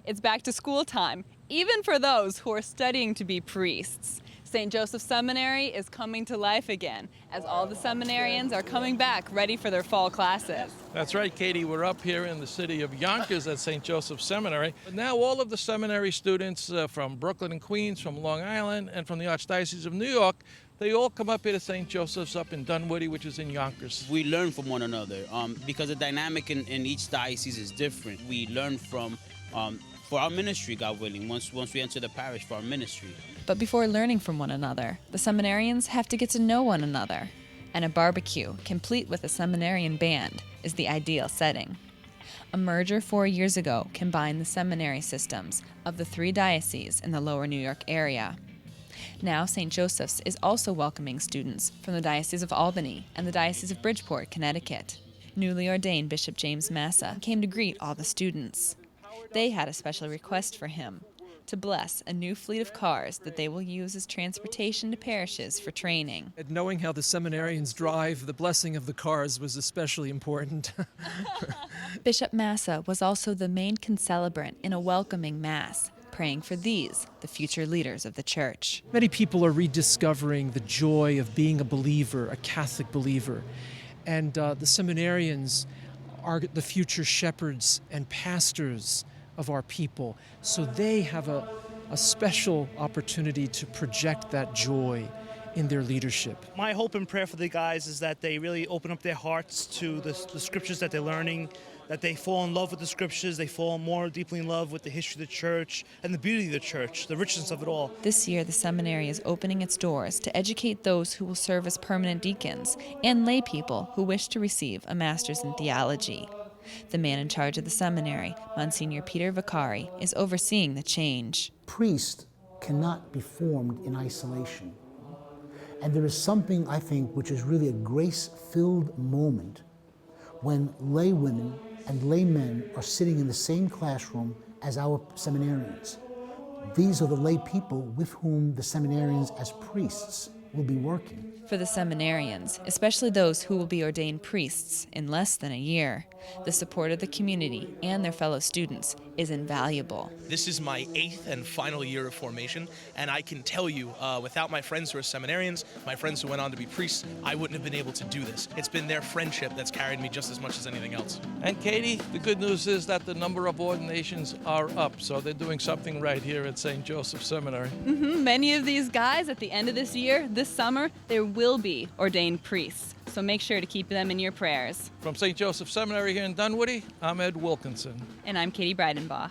It's back to school time, even for those who are studying to be priests. St. Joseph Seminary is coming to life again, as all the seminarians are coming back ready for their fall classes. That's right, Katie. We're up here in the city of Yonkers at St. Joseph Seminary. But now all of the seminary students from Brooklyn and Queens, from Long Island, and from the Archdiocese of New York, they all come up here to St. Joseph's up in Dunwoodie, which is in Yonkers. We learn from one another because the dynamic in each diocese is different. We learn from, for our ministry, God willing, once we enter the parish for our ministry. But before learning from one another, the seminarians have to get to know one another. And a barbecue, complete with a seminarian band, is the ideal setting. A merger 4 years ago combined the seminary systems of the 3 dioceses in the lower New York area. Now St. Joseph's is also welcoming students from the Diocese of Albany and the Diocese of Bridgeport, Connecticut. Newly ordained Bishop James Massa came to greet all the students. They had a special request for him, to bless a new fleet of cars that they will use as transportation to parishes for training. And knowing how the seminarians drive, the blessing of the cars was especially important. Bishop Massa was also the main concelebrant in a welcoming mass, praying for these, the future leaders of the church. Many people are rediscovering the joy of being a believer, a Catholic believer. And the seminarians are the future shepherds and pastors of our people. So they have a special opportunity to project that joy in their leadership. My hope and prayer for the guys is that they really open up their hearts to the scriptures that they're learning, that they fall in love with the scriptures, they fall more deeply in love with the history of the church and the beauty of the church, the richness of it all. This year, the seminary is opening its doors to educate those who will serve as permanent deacons and lay people who wish to receive a master's in theology. The man in charge of the seminary, Monsignor Peter VACCARI, is overseeing the change. Priests cannot be formed in isolation. And there is something, I think, which is really a grace-filled moment when lay women and laymen are sitting in the same classroom as our seminarians. These are the lay people with whom the seminarians as priests will be working. For the seminarians, especially those who will be ordained priests in less than a year, the support of the community and their fellow students is invaluable. This is my 8th and final year of formation, and I can tell you, without my friends who are seminarians, my friends who went on to be priests, I wouldn't have been able to do this. It's been their friendship that's carried me just as much as anything else. And Katie, the good news is that the number of ordinations are up, so they're doing something right here at St. Joseph Seminary. Many of these guys at the end of this year, this summer, there will be ordained priests. So make sure to keep them in your prayers. From St. Joseph Seminary here in Dunwoodie, I'm Ed Wilkinson. And I'm Katie Breidenbach.